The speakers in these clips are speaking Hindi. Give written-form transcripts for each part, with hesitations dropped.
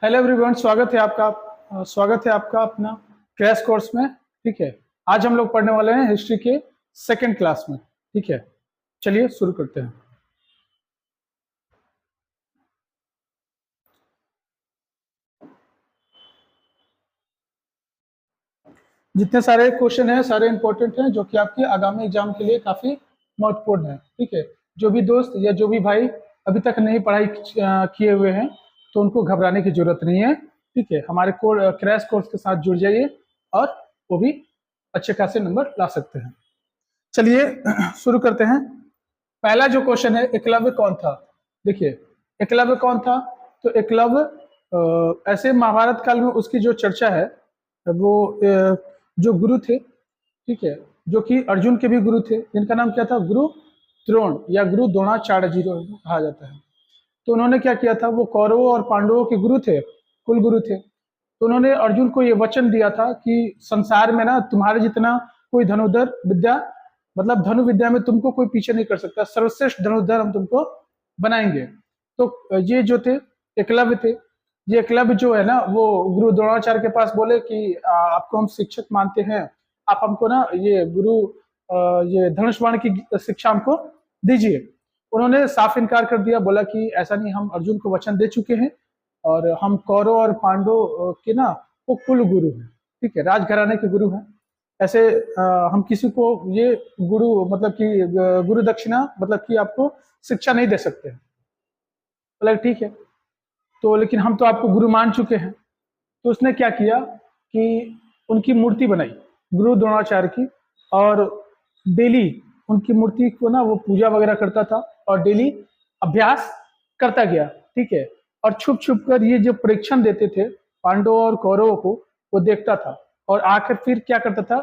हेलो एवरीवन, स्वागत है आपका अपना क्रैश कोर्स में। ठीक है, आज हम लोग पढ़ने वाले हैं हिस्ट्री के सेकंड क्लास में। ठीक है, चलिए शुरू करते हैं। जितने सारे क्वेश्चन हैं सारे इंपॉर्टेंट हैं, जो कि आपके आगामी एग्जाम के लिए काफी महत्वपूर्ण है। ठीक है, जो भी दोस्त या जो भी भाई अभी तक नहीं पढ़ाई किए हुए हैं तो उनको घबराने की जरूरत नहीं है। ठीक है, हमारे क्रैश कोर्स के साथ जुड़ जाइए और वो भी अच्छे खासे नंबर ला सकते हैं। चलिए शुरू करते हैं। पहला जो क्वेश्चन है, एकलव्य कौन था? देखिए, एकलव्य कौन था? तो एकलव्य ऐसे महाभारत काल में उसकी जो चर्चा है वो जो गुरु थे, ठीक है, जो कि अर्जुन के भी गुरु थे, जिनका नाम क्या था? गुरु द्रोण या गुरु द्रोणाचार्य जी कहा जाता है। तो उन्होंने क्या किया था? वो कौरवों और पांडवों के गुरु थे, कुल गुरु थे। तो उन्होंने अर्जुन को ये वचन दिया था कि संसार में ना तुम्हारे जितना कोई धनुर्धर विद्या, मतलब धनु विद्या में तुमको कोई पीछे नहीं कर सकता, सर्वश्रेष्ठ धनुर्धर हम तुमको बनाएंगे। तो ये जो थे एकलव्य थे। ये एकलव्य जो है ना, वो गुरु द्रोणाचार्य के पास बोले कि आपको हम शिक्षक मानते हैं, आप हमको ना ये ये धनुष बाण की शिक्षा हमको दीजिए। उन्होंने साफ इनकार कर दिया, बोला कि ऐसा नहीं, हम अर्जुन को वचन दे चुके हैं और हम कौरव और पांडव के ना वो कुल गुरु हैं। ठीक है, राजघराने के गुरु हैं। ऐसे हम किसी को ये गुरु मतलब कि गुरु दक्षिणा मतलब कि आपको शिक्षा नहीं दे सकते हैं। बोला ठीक है, तो लेकिन हम तो आपको गुरु मान चुके हैं। तो उसने क्या किया कि उनकी मूर्ति बनाई गुरु द्रोणाचार्य की, और डेली उनकी मूर्ति को ना वो पूजा वगैरह करता था और डेली अभ्यास करता गया। ठीक है, और छुप छुप कर ये जो परीक्षण देते थे पांडवों और कौरवों को, वो देखता था और आकर फिर क्या करता था?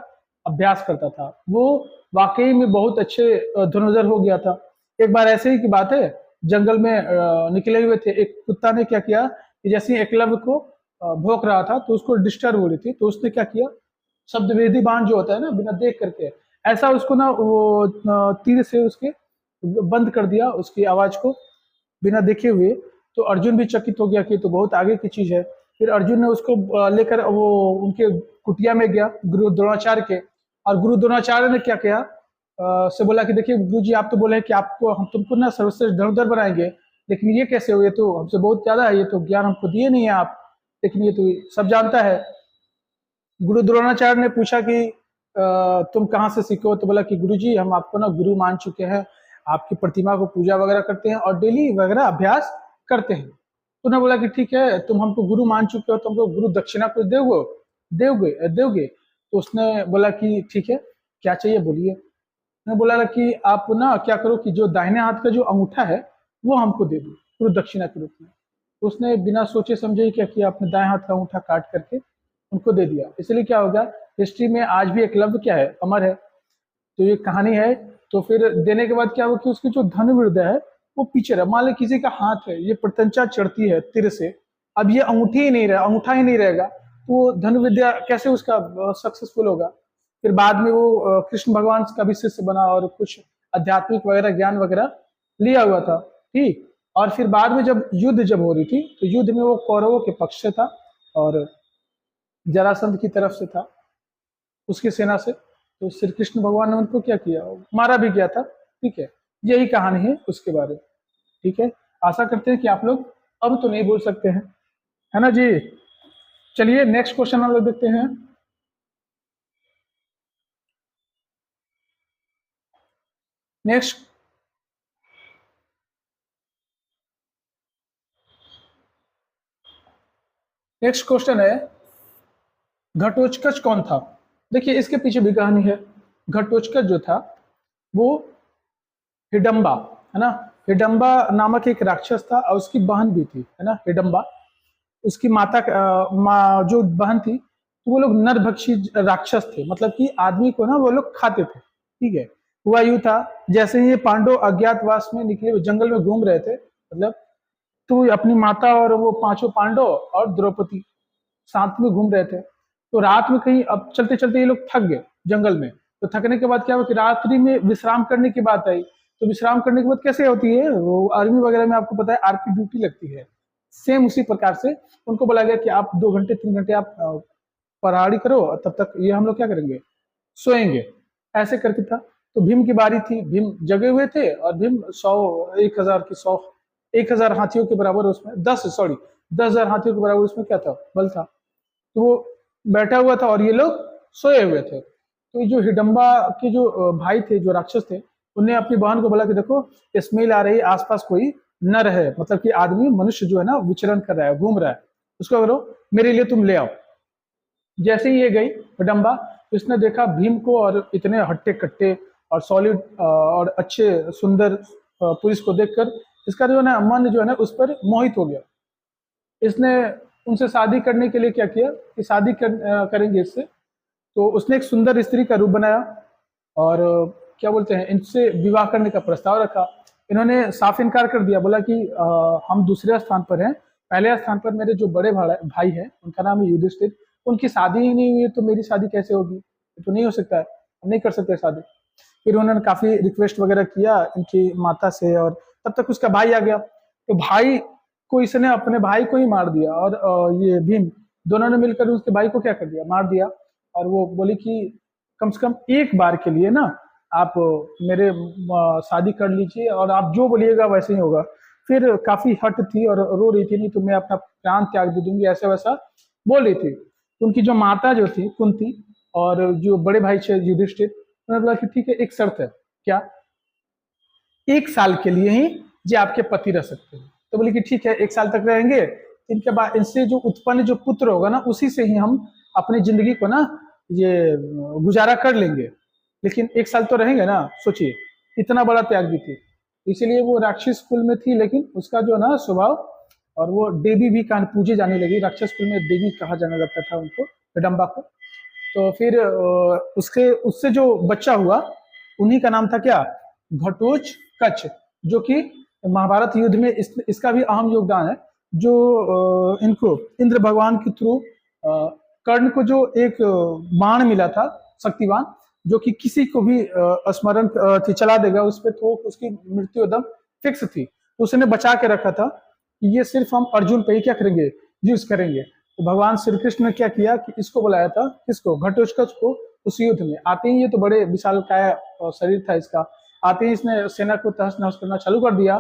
अभ्यास करता था। वो वाकई में बहुत अच्छे धनुर्धर हो गया था। एक बार ऐसे ही की बात है, जंगल में निकले हुए थे, एक कुत्ता ने क्या किया कि जैसे ही एकलव्य को भौंक रहा था तो उसको डिस्टर्ब हो रही थी, तो उसने क्या किया, शब्द वेदी बाण जो होता है ना, बिना देख करके ऐसा उसको ना वो तीर से उसके बंद कर दिया, उसकी आवाज को बिना देखे हुए। तो अर्जुन भी चकित हो गया कि तो बहुत आगे की चीज है। फिर अर्जुन ने उसको लेकर वो उनके कुटिया में गया गुरु द्रोणाचार्य के, और गुरु द्रोणाचार्य ने क्या किया, से बोला कि देखिए गुरु जी, आप तो बोले कि आपको हम तुमको ना सर्वश्रेष्ठ धनुर्धर बनाएंगे, लेकिन ये कैसे हो? ये तो हमसे बहुत ज्यादा है, ये तो ज्ञान हमको दिए नहीं है आप, लेकिन ये तो सब जानता है। गुरु द्रोणाचार्य ने पूछा कि तुम कहाँ से सीखो? तो बोला कि गुरु जी, हम आपको ना गुरु मान चुके हैं, आपकी प्रतिमा को पूजा वगैरह करते हैं और डेली वगैरह अभ्यास करते हैं। तो उन्होंने बोला कि ठीक है, तुम हमको गुरु मान चुके हो, तो हमको गुरु दक्षिणा कुछ दोगे दोगे दोगे? तो उसने बोला कि ठीक है, क्या चाहिए बोलिए। उसने बोला कि आप ना क्या करो कि जो दाहिने हाथ का जो अंगूठा है वो हमको दे दो गुरु दक्षिणा के रूप में। तो उसने बिना सोचे समझे ही क्या किया, अपने दाएं हाथ का अंगूठा काट करके उनको दे दिया। इसलिए क्या होगा, हिस्ट्री में आज भी एकलव्य क्या है, अमर है। तो ये कहानी है। तो फिर देने के बाद क्या हुआ कि उसकी जो धनुर्विद्या है वो पीछे रहा। मान लो किसी का हाथ है, ये प्रत्यंचा चढ़ती है तीर से, अब ये अंगूठी ही नहीं रहा, अंगूठा ही नहीं रहेगा, तो धनुर्विद्या कैसे उसका सक्सेसफुल होगा? फिर बाद में वो कृष्ण भगवान का भी शिष्य बना और कुछ आध्यात्मिक वगैरह ज्ञान वगैरह लिया हुआ था। ठीक, और फिर बाद में जब युद्ध जब हो रही थी, तो युद्ध में वो कौरवों के पक्ष से था और जरासंध की तरफ से था, उसकी सेना से। तो श्री कृष्ण भगवान ने उनको क्या किया, मारा भी गया था। ठीक है, यही कहानी है उसके बारे में। ठीक है, आशा करते हैं कि आप लोग अब तो नहीं भूल सकते हैं, है ना जी। चलिए नेक्स्ट क्वेश्चन हम लोग देखते हैं। नेक्स्ट नेक्स्ट क्वेश्चन है, घटोत्कच कौन था? देखिए, इसके पीछे भी कहानी है। घटोत्कच जो था वो हिडम्बा, है ना, हिडम्बा नामक एक राक्षस था और उसकी बहन भी थी, है ना, हिडम्बा। उसकी जो बहन थी, तो वो लोग नरभक्षी राक्षस थे, मतलब कि आदमी को ना वो लोग खाते थे। ठीक है, हुआ यूं था, जैसे ही ये पांडव अज्ञातवास में निकले, जंगल में घूम रहे थे, मतलब तो अपनी माता और वो पांचों पांडव और द्रौपदी साथ में घूम रहे थे। तो रात में कहीं अब चलते चलते ये लोग थक गए जंगल में। तो थकने के बाद क्या हुआ कि रात्रि में विश्राम करने की बात आई। तो विश्राम करने के बाद कैसे होती है, वो आर्मी वगैरह में आपको पता है आरपी ड्यूटी लगती है। सेम उसी प्रकार से उनको बोला गया कि आप 2 घंटे 3 घंटे आप पढ़ाई करो, तब तक ये हम लोग क्या करेंगे, सोएंगे। ऐसे करके था। तो भीम की बारी थी, भीम जगे हुए थे और भीम 1,000 हाथियों के बराबर उसमें 10,000 हाथियों के बराबर उसमें क्या था, बल था। तो वो बैठा हुआ था और ये लोग सोए हुए थे। तो ये जो हिडम्बा के जो भाई थे, जो राक्षस थे, उन्हें अपनी बहन को बोला कि देखो स्मेल आ रही है, आसपास कोई न रहे, मतलब कि आदमी मनुष्य जो है ना विचरण कर रहा है, घूम रहा है, उसको करो मेरे लिए तुम ले आओ। जैसे ही ये गई हिडम्बा, इसने देखा भीम को और इतने हट्टे कट्टे और सॉलिड और अच्छे सुंदर पुरुष को देखकर इसका जो है ना मन जो है ना उस पर मोहित हो गया। इसने उनसे शादी करने के लिए क्या किया कि शादी करेंगे इससे। तो उसने एक सुंदर स्त्री का रूप बनाया और क्या बोलते हैं, इनसे विवाह करने का प्रस्ताव रखा। इन्होंने साफ इनकार कर दिया, बोला कि हम दूसरे स्थान पर हैं, पहले स्थान पर मेरे जो बड़े भाई हैं उनका नाम है युधिष्ठिर, उनकी शादी ही नहीं हुई तो मेरी शादी कैसे होगी, तो नहीं हो सकता है, हम नहीं कर सकते शादी। फिर उन्होंने काफी रिक्वेस्ट वगैरह किया इनकी माता से, और तब तक उसका भाई आ गया। तो भाई को इसने अपने भाई को ही मार दिया, और ये भीम दोनों ने मिलकर उसके भाई को क्या कर दिया, मार दिया। और वो बोली कि कम से कम एक बार के लिए ना आप मेरे शादी कर लीजिए और आप जो बोलिएगा वैसे ही होगा। फिर काफी हट थी और रो रही थी, नहीं तो मैं अपना प्राण त्याग दे दूंगी, ऐसा वैसा बोल रही थी। तो उनकी जो माता जो थी कुंती और जो बड़े भाई थे युधिष्ठिर, उन्होंने बोला कि ठीक है, एक शर्त है। क्या? 1 साल के लिए ही ये आपके पति रह सकते हैं। तो बोले कि ठीक है, 1 साल तक रहेंगे, इनके बाद इनसे जो उत्पन्न जो पुत्र होगा ना उसी से ही हम अपनी जिंदगी को ना ये गुजारा कर लेंगे। लेकिन 1 साल तो रहेंगे ना, सोचिए इतना बड़ा त्याग भी थी। इसीलिए वो राक्षस कुल में थी, लेकिन उसका जो ना स्वभाव, और वो देवी भी कान पूजे जाने लगी। राक्षस कुल में देवी कहा जाने लगता था उनको, हिडम्बा को। तो फिर उसके उससे जो बच्चा हुआ उन्हीं का नाम था क्या, घटोच कच्छ, जो कि महाभारत युद्ध में इसका भी अहम योगदान है। जो इनको इंद्र भगवान के थ्रू कर्ण को जो एक बाण मिला था शक्तिवान, जो कि किसी को भी स्मरण चला देगा उस पर, तो उसकी मृत्यु एकदम फिक्स थी। तो उसने बचा के रखा था कि ये सिर्फ हम अर्जुन पे ही क्या करेंगे, यूज करेंगे। तो भगवान श्री कृष्ण ने क्या किया कि इसको बुलाया था, किसको, घटोत्कच को, उस युद्ध में। आते ही, ये तो बड़े विशालकाय शरीर था इसका, आते ही इसने सेना को तहस नहस करना चालू कर दिया।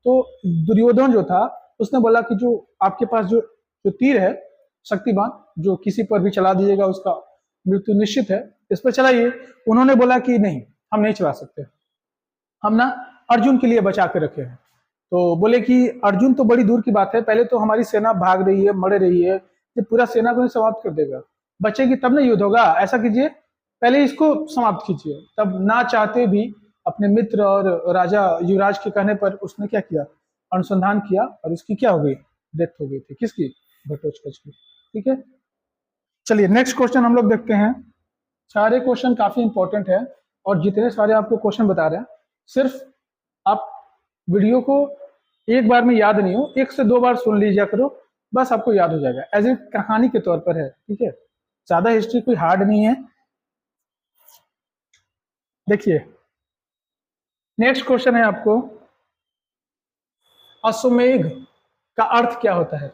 तो दुर्योधन जो था उसने बोला कि जो आपके पास जो जो तीर है शक्तिवान, जो किसी पर भी चला दीजिएगा उसका मृत्यु निश्चित है, इस पर चलाइए। उन्होंने बोला कि नहीं, हम नहीं चला सकते, हम ना अर्जुन के लिए बचा के रखे हैं। तो बोले कि अर्जुन तो बड़ी दूर की बात है, पहले तो हमारी सेना भाग रही है, मर रही है, ये पूरा सेना को समाप्त कर देगा, बचेगी तब ना युद्ध होगा। ऐसा कीजिए, पहले इसको समाप्त कीजिए। तब ना चाहते भी अपने मित्र और राजा युवराज के कहने पर उसने क्या किया, अनुसंधान किया, और इसकी क्या हो गई, डेथ हो गई थी। किसकी, घटोत्कच की। ठीक है, चलिए नेक्स्ट क्वेश्चन हम लोग देखते हैं। सारे क्वेश्चन काफी इंपॉर्टेंट है, और जितने सारे आपको क्वेश्चन बता रहे हैं, सिर्फ आप वीडियो को एक बार में याद नहीं हो, 1 से 2 बार सुन लीजिए करो, बस आपको याद हो जाएगा। एज ए कहानी के तौर पर है, ठीक है, ज्यादा हिस्ट्री कोई हार्ड नहीं है। देखिए नेक्स्ट क्वेश्चन है आपको, अश्वमेघ का अर्थ क्या होता है।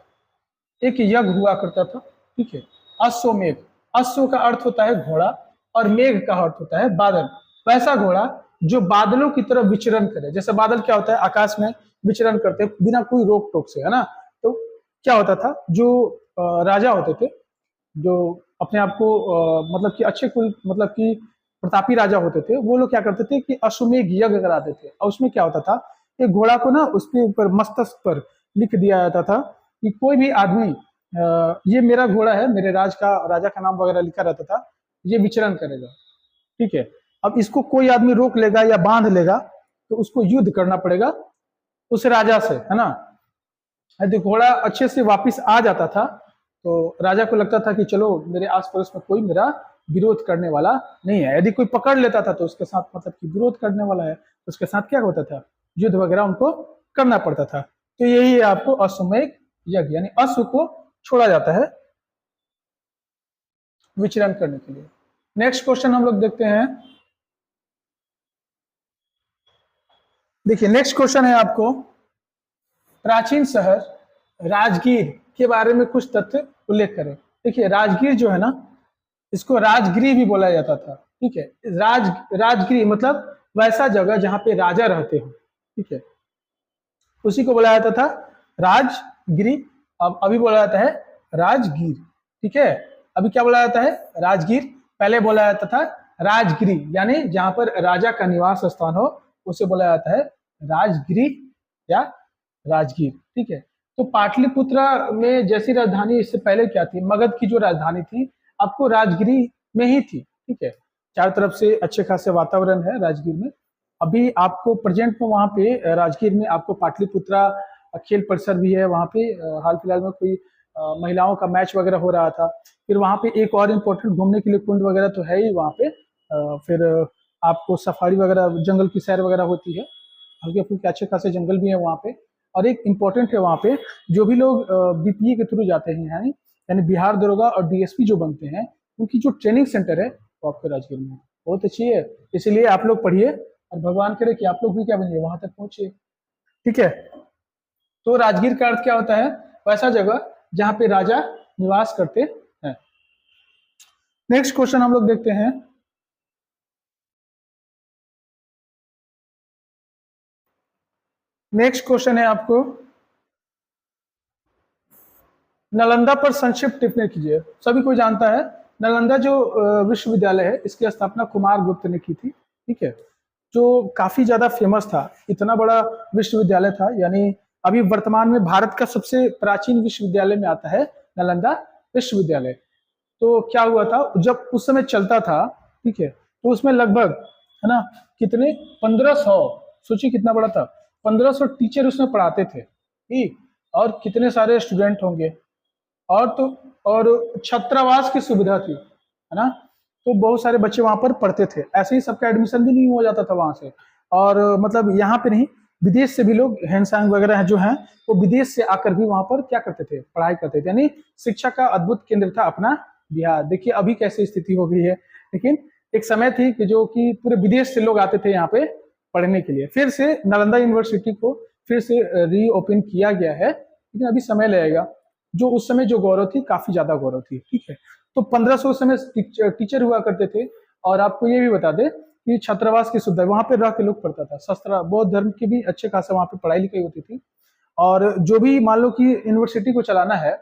एक यज्ञ हुआ करता था, ठीक है, अश्वमेघ, अश्व का अर्थ होता है घोड़ा और मेघ का अर्थ होता है बादल। वैसा घोड़ा जो बादलों की तरफ विचरण करे। जैसे बादल क्या होता है, आकाश में विचरण करते बिना कोई रोक टोक से, है ना। तो क्या होता था, जो राजा होते थे, जो अपने आप को मतलब कि अच्छे कुल, मतलब कि प्रतापी राजा होते थे, वो लोग क्या करते थे कि अश्वमेघ यज्ञ कराते थे। और उसमें क्या होता था, एक घोड़ा को ना उसके ऊपर मस्तक पर लिख दिया जाता था कि कोई भी आदमी ये मेरा घोड़ा है, मेरे राजा का नाम वगैरह लिखा रहता था, ये विचरण करेगा, ठीक है। अब इसको कोई आदमी रोक लेगा या बांध लेगा तो उसको युद्ध करना पड़ेगा उस राजा से, है ना। यदि घोड़ा अच्छे से वापस आ जाता था तो राजा को लगता था कि चलो मेरे आस पड़ोस में कोई मेरा विरोध करने वाला नहीं है। यदि कोई पकड़ लेता था तो उसके साथ, मतलब कि विरोध करने वाला है, उसके साथ क्या होता था, युद्ध वगैरह उनको करना पड़ता था। तो यही है आपको अश्वमेघ यज्ञ, यानी अश्व को छोड़ा जाता है विचरण करने के लिए। नेक्स्ट क्वेश्चन हम लोग देखते हैं। देखिए नेक्स्ट क्वेश्चन है आपको, प्राचीन शहर राजगीर के बारे में कुछ तथ्य उल्लेख करें। देखिए राजगीर जो है ना, इसको राजगिरी भी बोला जाता था। ठीक है, राजगिरी मतलब वैसा जगह जहाँ पे राजा रहते हो। ठीक है, उसी को बोला जाता था राजगिरी। अब अभी बोला जाता है राजगीर। ठीक है, अभी क्या बोला जाता है? राजगीर। पहले बोला जाता था राजगिरी, यानी जहां पर राजा का निवास स्थान हो उसे बोला जाता है राजगिरी या राजगीर। ठीक है, तो पाटलिपुत्र में जैसी राजधानी इससे पहले क्या थी, मगध की जो राजधानी थी आपको राजगिरी में ही थी। ठीक है, चारों तरफ से अच्छे खासे वातावरण है राजगीर में। अभी आपको प्रेजेंट में वहाँ पे राजगीर में आपको पाटलिपुत्रा खेल परिसर भी है। वहाँ पे हाल फिलहाल में कोई महिलाओं का मैच वगैरह हो रहा था। फिर वहाँ पे एक और इम्पोर्टेंट घूमने के लिए कुंड वगैरह तो है ही वहाँ पे। फिर आपको सफारी वगैरह, जंगल की सैर वगैरह होती है। हल्के फुल्के अच्छे खासे जंगल भी है वहाँ पे। और एक इम्पोर्टेंट है वहाँ पे, जो भी लोग बीपीए के थ्रू जाते हैं यानी बिहार दरोगा और डीएसपी जो बनते हैं, उनकी जो ट्रेनिंग सेंटर है वो आपके राजगीर में बहुत अच्छी है। इसलिए आप लोग पढ़िए और भगवान करे कि आप लोग भी क्या बनिए, वहां तक पहुंचिए। ठीक है, तो राजगीर का अर्थ क्या होता है? वैसा जगह जहां पे राजा निवास करते हैं। नेक्स्ट क्वेश्चन हम लोग देखते हैं। नेक्स्ट क्वेश्चन है आपको, नालंदा पर संक्षिप्त टिप्पणी कीजिए। सभी कोई जानता है नालंदा जो विश्वविद्यालय है इसकी स्थापना कुमार गुप्त ने की थी। ठीक है, जो काफी ज्यादा फेमस था, इतना बड़ा विश्वविद्यालय था। यानी अभी वर्तमान में भारत का सबसे प्राचीन विश्वविद्यालय में आता है नालंदा विश्वविद्यालय। तो क्या हुआ था जब उस समय चलता था, ठीक है, तो उसमें लगभग है ना कितने 1500, सोचिए कितना बड़ा था, 1500 टीचर उसमें पढ़ाते थे। ठीक, और कितने सारे स्टूडेंट होंगे, और तो और छात्रावास की सुविधा थी, है ना। तो बहुत सारे बच्चे वहां पर पढ़ते थे। ऐसे ही सबका एडमिशन भी नहीं हो जाता था वहां से। और मतलब यहाँ पे नहीं, विदेश से भी लोग हैंडसैंग वगैरह जो हैं वो विदेश से आकर भी वहां पर क्या करते थे, पढ़ाई करते थे। यानी शिक्षा का अद्भुत केंद्र था अपना बिहार। देखिए अभी कैसी स्थिति हो गई है, लेकिन एक समय थी कि जो कि पूरे विदेश से लोग आते थे यहाँ पे पढ़ने के लिए। फिर से नालंदा यूनिवर्सिटी को फिर से रीओपन किया गया है, लेकिन अभी समय लगेगा। जो उस समय जो गौरव थी, काफी ज्यादा गौरव थी। ठीक है, तो 1500 उस समय टीचर हुआ करते थे। और आपको ये भी बता दें कि छात्रावास की सुविधा, वहां पे रह के लोग पढ़ता था। शस्त्र बौद्ध धर्म की भी अच्छे खासा वहां पे पढ़ाई लिखाई होती थी। और जो भी मान लो कि यूनिवर्सिटी को चलाना है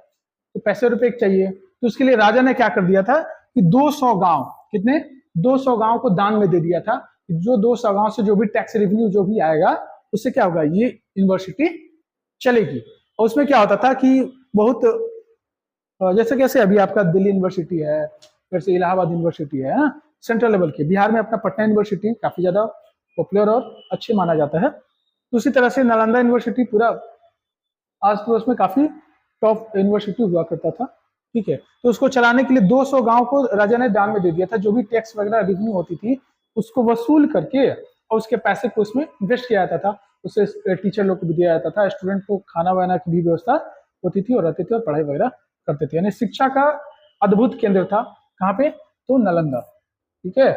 तो पैसे रुपए चाहिए, तो उसके लिए राजा ने क्या कर दिया था कि 200 गांव, कितने 200 गांव को दान में दे दिया था। जो 200 गांव से जो भी टैक्स रेवेन्यू जो भी आएगा उससे क्या होगा, ये यूनिवर्सिटी चलेगी। और उसमें क्या होता था कि बहुत जैसे कैसे अभी आपका दिल्ली यूनिवर्सिटी है, फिर से इलाहाबाद यूनिवर्सिटी है ना, सेंट्रल लेवल की। बिहार में अपना पटना यूनिवर्सिटी काफी ज्यादा पॉपुलर और अच्छे माना जाता है। तो उसी तरह से नालंदा यूनिवर्सिटी पूरा आस पड़ोस में काफी टॉप यूनिवर्सिटी हुआ करता था। ठीक है, तो उसको चलाने के लिए 200 गांव को राजा ने दान में दे दिया था। जो भी टैक्स वगैरह रेवेन्यू होती थी उसको वसूल करके और उसके पैसे को उसमें इन्वेस्ट किया जाता था। उससे टीचर लोग को भी दिया जाता था, स्टूडेंट को खाना वाना की भी व्यवस्था होती थी और रहते थे और पढ़ाई वगैरह करते थे। यानी शिक्षा का अद्भुत केंद्र था। कहाँ पे? तो नालंदा। ठीक है,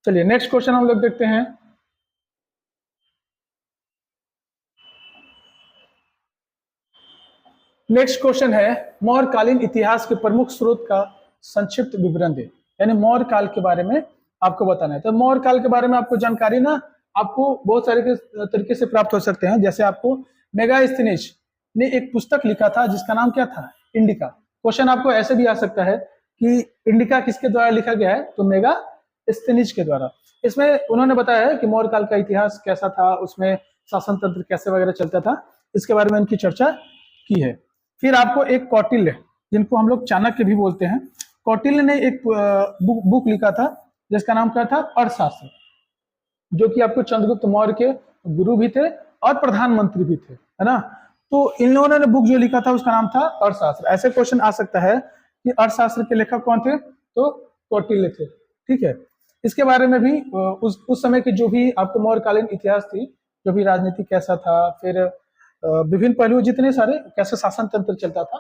चलिए नेक्स्ट क्वेश्चन हम लोग देखते हैं। नेक्स्ट क्वेश्चन है, मौर्यकालीन इतिहास के प्रमुख स्रोत का संक्षिप्त विवरण दे। यानी मौर्य काल के बारे में आपको बताना है। तो मौर्य काल के बारे में आपको जानकारी ना आपको बहुत सारे तरीके से प्राप्त हो सकते हैं। जैसे आपको मेगास्थनीज ने एक पुस्तक लिखा था जिसका नाम क्या था, इंडिका। क्वेश्चन आपको ऐसे भी आ सकता है कि इंडिका किसके द्वारा लिखा गया है, तो मेगास्थनीज के द्वारा। इसमें उन्होंने बताया है कि मौर्य काल का इतिहास कैसा था, उसमें शासन तंत्र कैसे वगैरह चलता था, इसके बारे में उनकी चर्चा की है। फिर आपको एक कौटिल्य, जिनको हम लोग चाणक्य भी बोलते हैं, कौटिल्य ने एक बुक लिखा था जिसका नाम क्या था, अर्थशास्त्र, जो कि आपको चंद्रगुप्त मौर्य के गुरु भी थे और प्रधानमंत्री भी थे, है ना। तो इन लोगों ने बुक जो लिखा था उसका नाम था अर्थशास्त्र। ऐसे क्वेश्चन आ सकता है कि अर्थशास्त्र के लेखक कौन थे, तो कौटिल्य थे। ठीक है, इसके बारे में भी उस समय की जो भी आपको मौर्यकालीन इतिहास थी, जो भी राजनीति कैसा था, फिर विभिन्न पहलू जितने सारे, कैसे शासन तंत्र चलता था,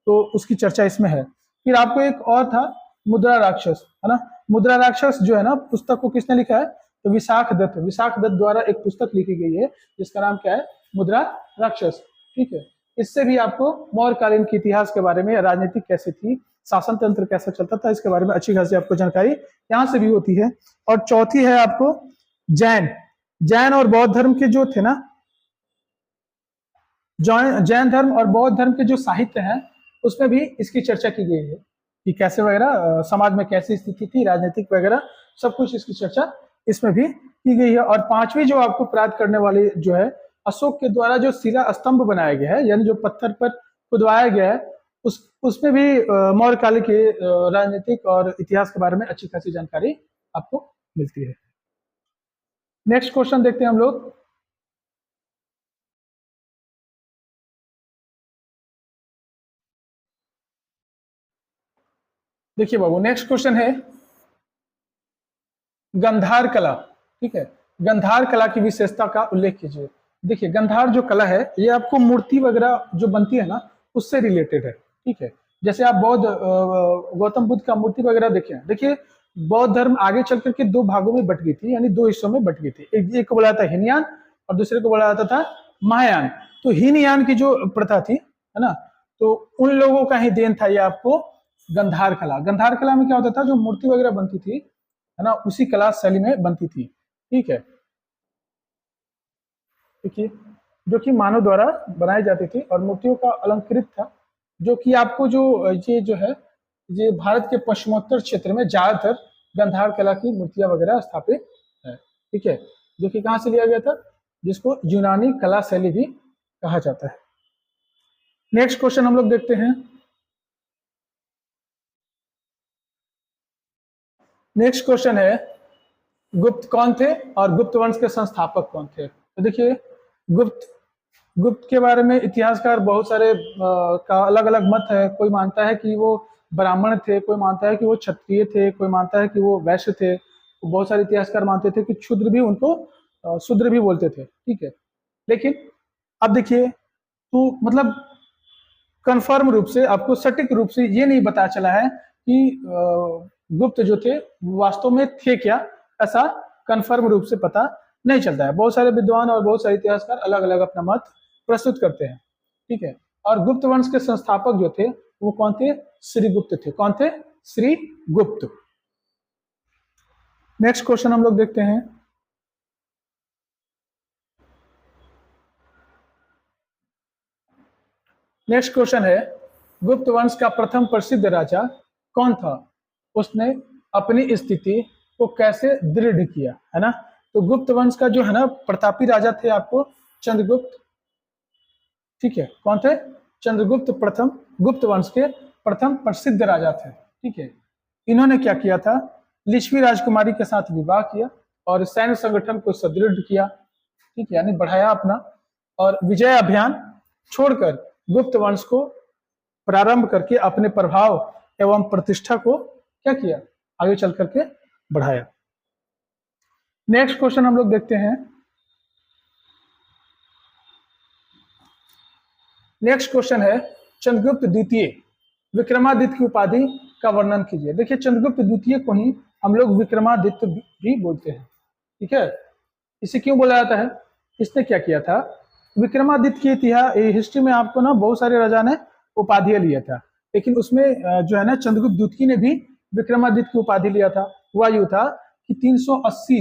तो उसकी चर्चा इसमें है। फिर आपको एक और था मुद्रा राक्षस, है ना। मुद्रा राक्षस जो है ना, पुस्तक को किसने लिखा है, तो विशाख दत्त द्वारा एक पुस्तक लिखी गई है जिसका नाम क्या है, मुद्रा राक्षस। ठीक है, इससे भी आपको मौर्यकालीन के इतिहास के बारे में, राजनीति कैसे थी, शासन तंत्र कैसा चलता था, इसके बारे में अच्छी खासी आपको जानकारी यहाँ से भी होती है। और चौथी है आपको जैन। जैन और बौद्ध धर्म के जो थे ना, जैन धर्म और बौद्ध धर्म के जो साहित्य हैं उसमें भी इसकी चर्चा की गई है कि कैसे वगैरह समाज में कैसी स्थिति थी, राजनीतिक वगैरह सब कुछ इसकी चर्चा इसमें भी की गई है। और पांचवी जो आपको प्राप्त करने वाली जो है, अशोक के द्वारा जो शिला स्तंभ बनाया गया है, यानी जो पत्थर पर खुदवाया गया है, उसमें भी मौर्यकाल के राजनीतिक और इतिहास के बारे में अच्छी खासी जानकारी आपको मिलती है। नेक्स्ट क्वेश्चन देखते हैं हम लोग। देखिए बाबू, नेक्स्ट क्वेश्चन है गंधार कला। ठीक है, गंधार कला की विशेषता का उल्लेख कीजिए। देखिए, गंधार जो कला है ये आपको मूर्ति वगैरह जो बनती है ना उससे रिलेटेड है। ठीक है, जैसे आप बौद्ध गौतम बुद्ध का मूर्ति वगैरह देखें। देखिए, बौद्ध धर्म आगे चल करके दो भागों में बट गई थी, यानी दो हिस्सों में बट गई थी। एक को बोला जाता है हीनयान और दूसरे को बोला जाता था महायान। तो हीनयान की जो प्रथा थी, है ना, तो उन लोगों का ही देन था ये आपको गंधार कला। गंधार कला में क्या होता था, जो मूर्ति वगैरह बनती थी, है ना, उसी कला शैली में बनती थी। ठीक है, देखिए, जो कि मानव द्वारा बनाई जाती थी और मूर्तियों का अलंकृत था, जो कि आपको जो है ये भारत के पश्चिमोत्तर क्षेत्र में ज्यादातर गंधार कला की मूर्तियां वगैरह स्थापित है। ठीक है, जो कि कहाँ से लिया गया था, जिसको यूनानी कला शैली भी कहा जाता है। नेक्स्ट क्वेश्चन हम लोग देखते हैं। नेक्स्ट क्वेश्चन है गुप्त कौन थे और गुप्त वंश के संस्थापक कौन थे। तो देखिए, गुप्त के बारे में इतिहासकार बहुत सारे का अलग अलग मत है। कोई मानता है कि वो ब्राह्मण थे, कोई मानता है कि वो क्षत्रिय थे, कोई मानता है कि वो वैश्य थे। बहुत सारे इतिहासकार मानते थे कि क्षुद्र भी उनको शूद्र भी बोलते थे। ठीक है, लेकिन अब देखिए, तो मतलब कंफर्म रूप से आपको सटीक रूप से ये नहीं पता चला है कि गुप्त जो थे वास्तव में थे क्या, ऐसा कंफर्म रूप से पता नहीं चलता है। बहुत सारे विद्वान और बहुत सारे इतिहासकार अलग अलग अपना मत प्रस्तुत करते हैं। ठीक है, और गुप्त वंश के संस्थापक जो थे वो कौन थे, श्रीगुप्त थे। कौन थे, श्रीगुप्त। नेक्स्ट क्वेश्चन हम लोग देखते हैं। नेक्स्ट क्वेश्चन है गुप्त वंश का प्रथम प्रसिद्ध राजा कौन था, उसने अपनी स्थिति को कैसे दृढ़ किया, है ना। तो गुप्त वंश का जो है ना प्रतापी राजा थे आपको चंद्रगुप्त। ठीक है, कौन थे, चंद्रगुप्त प्रथम गुप्त वंश के प्रथम प्रसिद्ध राजा थे। ठीक है, इन्होंने क्या किया था, लिच्छवी राजकुमारी के साथ विवाह किया और सैन्य संगठन को सुदृढ़ किया। ठीक है, यानी बढ़ाया अपना, और विजय अभियान छोड़कर गुप्त वंश को प्रारंभ करके अपने प्रभाव एवं प्रतिष्ठा को क्या किया, आगे चल करके बढ़ाया। नेक्स्ट क्वेश्चन हम लोग देखते हैं। नेक्स्ट क्वेश्चन है चंद्रगुप्त द्वितीय विक्रमादित्य की उपाधि का वर्णन कीजिए। देखिए, चंद्रगुप्त द्वितीय को ही हम लोग विक्रमादित्य भी बोलते हैं। ठीक है, इसे क्यों बोला जाता है, इसने क्या किया था, विक्रमादित्य की इतिहास हिस्ट्री में आपको ना बहुत सारे राजा ने उपाधियां लिया था, लेकिन उसमें जो है ना चंद्रगुप्त द्वितीय ने भी विक्रमादित्य की उपाधि लिया था। हुआ यूं था कि 380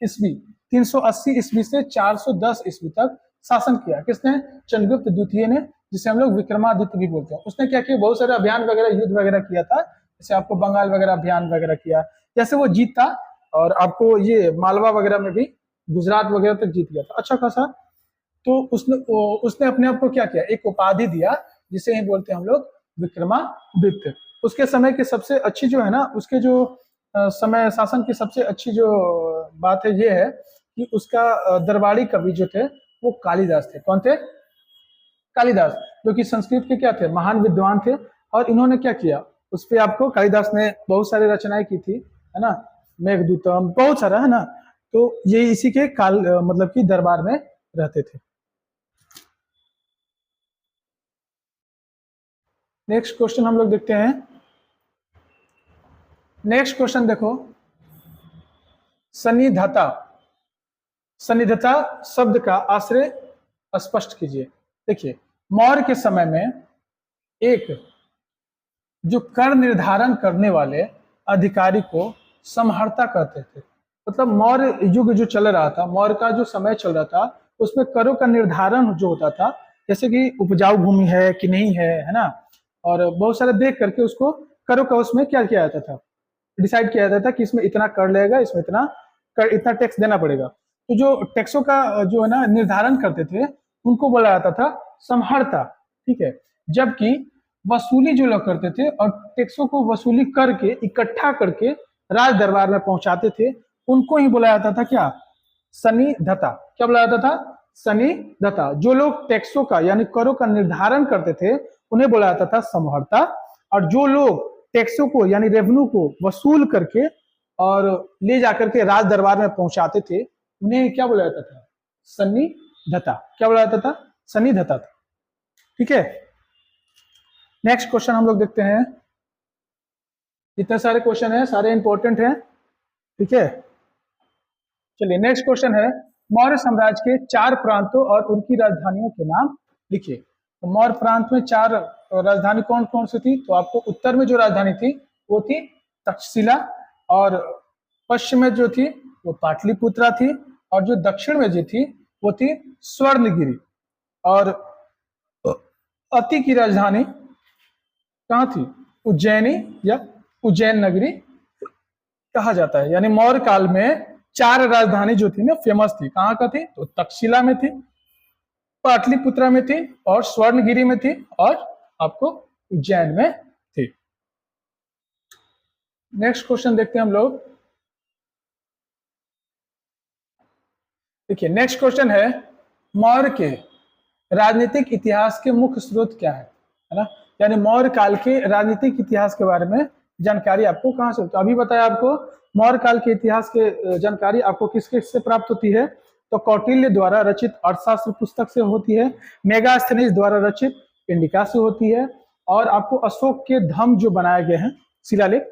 ईस्वी से 410 ईस्वी तक शासन किया। किसने, चंद्रगुप्त द्वितीय ने, जिसे हम लोग विक्रमादित्य भी बोलते हैं। उसने क्या किया, बहुत सारे अभियान वगैरह, युद्ध वगैरह किया था। जैसे आपको बंगाल वगैरह अभियान वगैरह किया, जैसे वो जीता, और आपको ये मालवा वगैरह में भी, गुजरात वगैरह तक जीत गया था अच्छा खासा। तो उसने अपने आप को क्या किया, एक उपाधि दिया, जिसे ही बोलते हैं हम लोग विक्रमादित्य। उसके समय की सबसे अच्छी जो है ना, उसके जो समय शासन की सबसे अच्छी जो बात है ये है कि उसका दरबारी कवि जो थे वो कालिदास थे। कौन थे, कालिदास, जो कि संस्कृत के क्या थे, महान विद्वान थे। और इन्होंने क्या किया, उस पर आपको कालिदास ने बहुत सारी रचनाएं की थी, है ना, मेघदूतम, बहुत सारा, है ना। तो ये इसी के काल मतलब कि दरबार में रहते थे। नेक्स्ट क्वेश्चन हम लोग देखते हैं। नेक्स्ट क्वेश्चन देखो, सन्निधता, सन्निधता शब्द का आश्रय स्पष्ट कीजिए। देखिए, मौर्य के समय में एक जो कर निर्धारण करने वाले अधिकारी को समहर्ता कहते थे। मतलब मौर्य युग जो चल रहा था, मौर्य का जो समय चल रहा था, उसमें करों का निर्धारण जो होता था, जैसे कि उपजाऊ भूमि है कि नहीं है ना, और बहुत सारे देख करके उसको करों का उसमें क्या किया जाता था, डिसाइड किया जाता था कि इसमें इतना कर लेगा, इसमें इतना टैक्स देना पड़ेगा। तो जो टैक्सों का जो है ना निर्धारण करते थे, उनको बोला जाता था समहर्ता। ठीक है। जबकि वसूली जो लोग करते थे और टैक्सों को वसूली करके इकट्ठा करके राज दरबार में पहुंचाते थे, उनको ही बोला जाता था क्या, सन्निधत्ता। क्या बोला जाता था, सन्निधत्ता। जो लोग टैक्सों का यानी करों का निर्धारण करते थे, उन्हें बोला जाता था समहर्ता। और जो लोग टैक्सों को यानी रेवेन्यू को वसूल करके और ले जाकर के राज दरबार में पहुंचाते थे, उन्हें क्या बोला जाता था, सन्निधत्ता। क्या बोला जाता था, सन्निधत्ता। ठीक है। नेक्स्ट क्वेश्चन हम लोग देखते हैं। इतने सारे क्वेश्चन हैं, सारे इंपॉर्टेंट हैं। ठीक है। चलिए नेक्स्ट क्वेश्चन है, मौर्य साम्राज्य के 4 प्रांतों और उनकी राजधानियों के नाम लिखिए। तो मौर्य प्रांत में 4 राजधानी कौन कौन सी थी? तो आपको उत्तर में जो राजधानी थी वो थी तक्षशिला, और पश्चिम में जो थी वो पाटलिपुत्रा थी, और जो दक्षिण में जो थी वो थी स्वर्णगिरी। और अति की राजधानी कहाँ थी? उज्जैनी या उज्जैन नगरी कहा जाता है। यानी मौर्य काल में 4 राजधानी जो थी ना फेमस थी। कहाँ का थी? तो तक्षशिला में थी, पाटलिपुत्रा में थी, और स्वर्णगिरी में थी, और आपको उज्जैन में थी। नेक्स्ट क्वेश्चन देखते हैं हम लोग। देखिए नेक्स्ट क्वेश्चन है, मौर्य के राजनीतिक इतिहास के मुख्य स्रोत क्या है ना? यानी मौर्य काल के राजनीतिक इतिहास के बारे में जानकारी आपको कहाँ से? तो अभी बताया आपको मौर्य काल के इतिहास के जानकारी आपको किसके से प्राप्त होती है? तो कौटिल्य द्वारा रचित अर्थशास्त्र पुस्तक से होती है, मेगास्थनीज द्वारा रचित इंडिका से होती है, और आपको अशोक के धम्म जो बनाए गए हैं शिलालेख,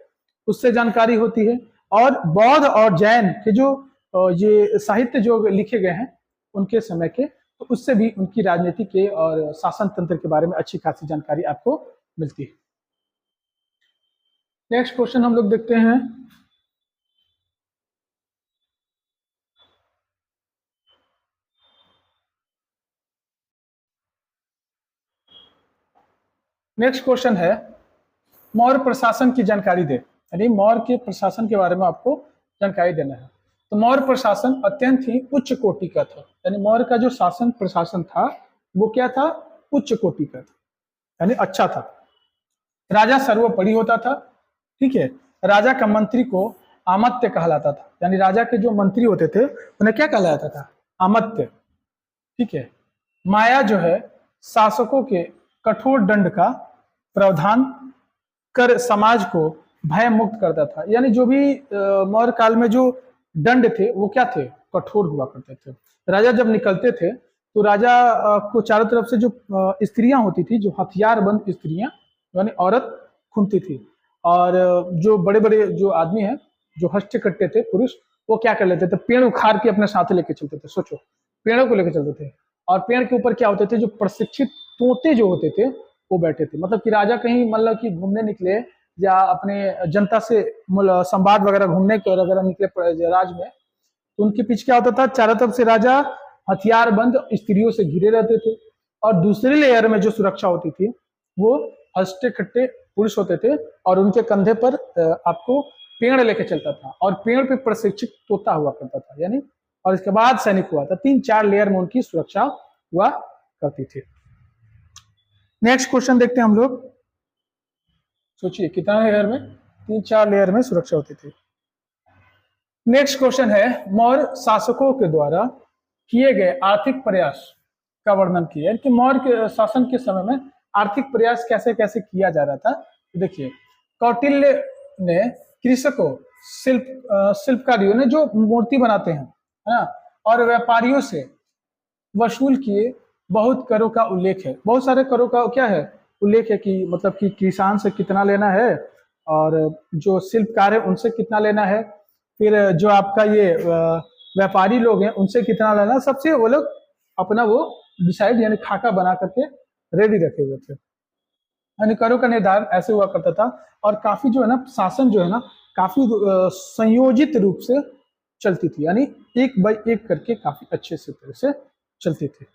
उससे जानकारी होती है, और बौद्ध और जैन के जो ये साहित्य जो लिखे गए हैं उनके समय के, तो उससे भी उनकी राजनीति के और शासन तंत्र के बारे में अच्छी खासी जानकारी आपको मिलती है। नेक्स्ट क्वेश्चन हम लोग देखते हैं। नेक्स्ट क्वेश्चन है, मौर्य प्रशासन की जानकारी दे। यानी मौर्य के प्रशासन के बारे में आपको जानकारी देना है। तो मौर्य प्रशासन अत्यंत ही उच्च कोटि का था। यानी मौर्य का जो शासन प्रशासन था वो क्या था? उच्च कोटि का था, यानी अच्छा था। राजा सर्वोपरि होता था। ठीक है। राजा का मंत्री को आमत्य कहलाता था। यानी राजा के जो मंत्री होते थे उन्हें क्या कहला जाता था? आमत्य। ठीक है। माया जो है शासकों के कठोर दंड का प्रावधान कर समाज को भय मुक्त करता था। यानी जो भी मौर्य काल में जो दंड थे वो क्या थे? कठोर हुआ करते थे। राजा जब निकलते थे तो राजा को चारों तरफ से जो स्त्रियां होती थी, जो हथियारबंद स्त्रियां यानी औरत घूमती थी, और जो बड़े बड़े जो आदमी हैं जो हष्ट कट्टे थे पुरुष, वो क्या कर लेते थे? पेड़ उखाड़ के अपने साथ लेके चलते थे। सोचो, पेड़ों को लेकर चलते थे, और पेड़ के ऊपर क्या होते थे? जो प्रशिक्षित तोते जो होते थे वो बैठे थे। मतलब कि राजा कहीं मतलब कि घूमने निकले या अपने जनता से संवाद वगैरह घूमने के वगैरह निकले राज में, तो उनके पीछे क्या होता था? चारों तरफ से राजा हथियारबंद स्त्रियों से घिरे रहते थे, और दूसरी लेयर में जो सुरक्षा होती थी वो हष्टे खट्टे पुरुष होते थे, और उनके कंधे पर आपको पेड़ लेके चलता था, और पेड़ पे प्रशिक्षित तोता हुआ करता था। यानी और इसके बाद सैनिक हुआ था। 3-4 लेयर में उनकी सुरक्षा हुआ करती थी। नेक्स्ट क्वेश्चन देखते हैं हम लोग। सोचिए कितना लेयर में? 3-4 लेयर में सुरक्षा होती थी। नेक्स्ट क्वेश्चन है, मौर्य शासकों के द्वारा किए गए आर्थिक प्रयास का वर्णन किया। कि मौर्य के शासन के समय में आर्थिक प्रयास कैसे कैसे किया जा रहा था। तो देखिए, कौटिल्य ने कृषकों, शिल्पकारियों ने जो मूर्ति बनाते हैं, है ना, और व्यापारियों से वसूल किए बहुत करों का उल्लेख है। बहुत सारे करों का क्या है? उल्लेख है कि मतलब कि किसान से कितना लेना है, और जो शिल्पकार है उनसे कितना लेना है, फिर जो आपका ये व्यापारी लोग हैं उनसे कितना लेना है। सबसे वो लोग अपना वो डिसाइड यानी खाका बना करके रेडी रखे हुए थे। यानी करों का निर्धारण ऐसे हुआ करता था, और काफी जो है ना शासन जो है ना काफी संयोजित रूप से चलती थी, यानी एक बाई एक करके काफी अच्छे से तरह से चलती थी।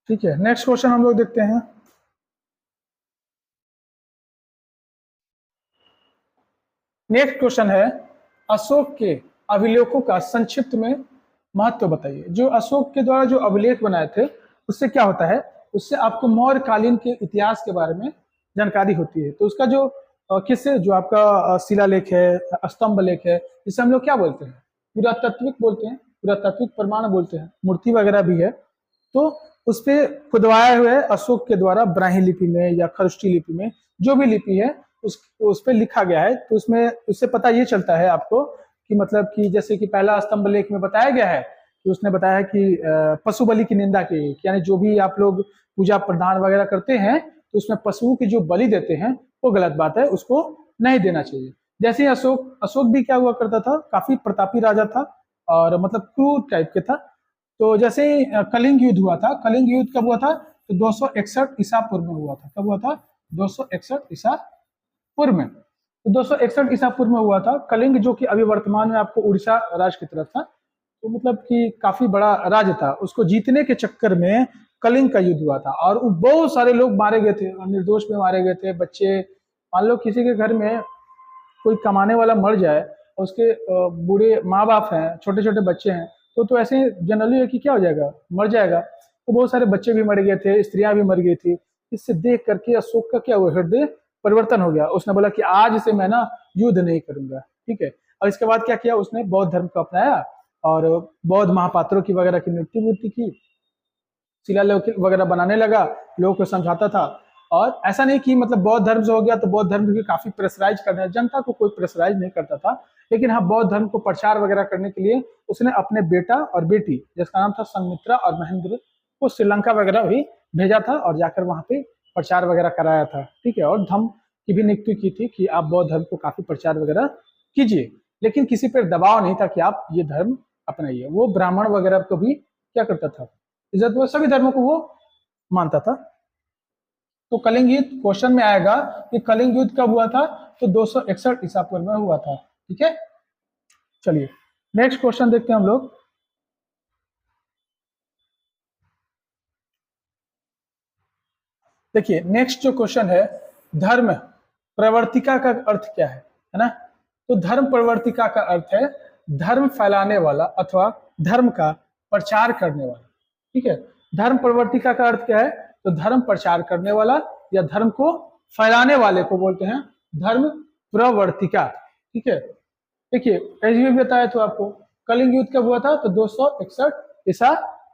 ठीक है, नेक्स्ट क्वेश्चन हम लोग देखते हैं। नेक्स्ट क्वेश्चन है, अशोक के अभिलेखों का संक्षिप्त में महत्व बताइए। जो अशोक के द्वारा जो अभिलेख बनाए थे उससे क्या होता है, उससे आपको मौर्य कालीन के इतिहास के बारे में जानकारी होती है। तो उसका जो किससे जो आपका शिलालेख है, स्तंभ लेख है, जिसे हम लोग क्या बोलते हैं, पुरातात्विक बोलते हैं, पुरातात्विक प्रमाण बोलते हैं, मूर्ति वगैरह भी है। तो उस पे खुदवाए हुए अशोक के द्वारा ब्राह्मी लिपि में या खरुष्टी लिपि में जो भी लिपि है उस पे लिखा गया है। तो उसमें उससे पता ये चलता है आपको कि मतलब कि जैसे कि पहला स्तंभ लेख में बताया गया है कि उसने बताया कि पशु बलि की निंदा की, यानी जो भी आप लोग पूजा प्रधान वगैरह करते हैं तो उसमें पशुओं की जो बलि देते हैं वो गलत बात है, उसको नहीं देना चाहिए। जैसे ही अशोक भी क्या हुआ करता था, काफी प्रतापी राजा था और मतलब क्रूर टाइप के था। तो जैसे ही कलिंग युद्ध हुआ था, कलिंग युद्ध कब हुआ था, तो 261 ईसा पूर्व में हुआ था। कब हुआ था, 261 ईसा पूर्व में। तो 261 ईसा पूर्व में हुआ था कलिंग, जो कि अभी वर्तमान में आपको उड़ीसा राज्य की तरफ था। तो मतलब कि काफी बड़ा राज्य था, उसको जीतने के चक्कर में कलिंग का युद्ध हुआ था और बहुत सारे लोग मारे गए थे, निर्दोष में मारे गए थे। बच्चे, मान लो किसी के घर में कोई कमाने वाला मर जाए और उसके बूढ़े माँ बाप हैं, छोटे छोटे बच्चे हैं, तो ऐसे जनरली है कि क्या हो जाएगा, मर जाएगा। तो बहुत सारे बच्चे भी मर गए थे, स्त्रियां भी मर गई थी। इससे देख करके अशोक का क्या हुआ, हृदय परिवर्तन हो गया। उसने बोला कि आज से मैं ना युद्ध नहीं करूंगा। ठीक है, और इसके बाद क्या किया, उसने बौद्ध धर्म को अपनाया और बौद्ध महापात्रों की वगैरह की मृत्यु की, शिलालेख वगैरह बनाने लगा, लोगों को समझाता था। और ऐसा नहीं कि मतलब बौद्ध धर्म से हो गया तो बौद्ध धर्म की काफी प्रेशराइज करना, जनता को कोई प्रेशराइज नहीं करता था। लेकिन हाँ, बौद्ध धर्म को प्रचार वगैरह करने के लिए उसने अपने बेटा और बेटी, जिसका नाम था संघमित्रा और महेंद्र, को श्रीलंका वगैरह भी भेजा था और जाकर वहां पे प्रचार वगैरह कराया था। ठीक है, और धम्म की भी नियुक्ति की थी कि आप बौद्ध धर्म को काफी प्रचार वगैरह कीजिए, लेकिन किसी पर दबाव नहीं था कि आप ये धर्म अपनाइए। वो ब्राह्मण वगैरह को भी क्या करता था, इज्जत, वो सभी धर्मों को वो मानता था। तो कलिंग युद्ध क्वेश्चन में आएगा कि कलिंग युद्ध कब हुआ था, तो 261 ईसा पूर्व में हुआ था। ठीक है, चलिए नेक्स्ट क्वेश्चन देखते हैं हम लोग। देखिए नेक्स्ट जो क्वेश्चन है, धर्म प्रवर्तिका का अर्थ क्या है ना। तो धर्म प्रवर्तिका का अर्थ है धर्म फैलाने वाला अथवा धर्म का प्रचार करने वाला। ठीक है, धर्म प्रवर्तिका का अर्थ क्या है, तो धर्म प्रचार करने वाला या धर्म को फैलाने वाले को बोलते हैं धर्म प्रवर्तिका। ठीक है, देखिए एज भी बताया तो आपको, कलिंग युद्ध कब हुआ था, तो 261 ईसा